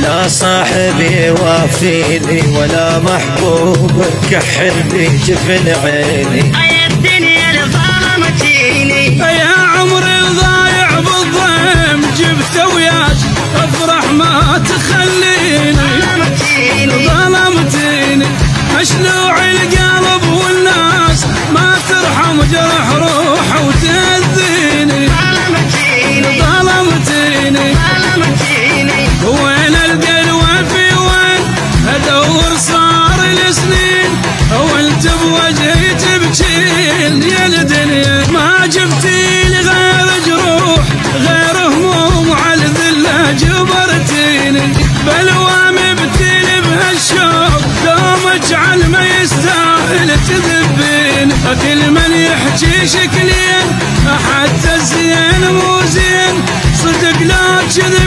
لا صاحبي وافيني ولا محبوب كحرني جفن عيني. يا الدنيا اللي ظلمتيني، يا عمري ضايع بالضيم جبت وياك افرح ما تخليني. ظلمتيني مشلوع القلب والناس ما ترحم جرح روح وتأذيني. ظلمتيني وين القلوة في وين ادور صار السنين وانت بوجهي تبكين. يا الدنيا ما جبتي لي غير جروح غير هموم على الذله جبرتيني. بلوى مبتلي بهالشوق لومك على ما يستاهل تذبين. كل من يحكي شكلين حتى الزين مو زين صدق لا كذب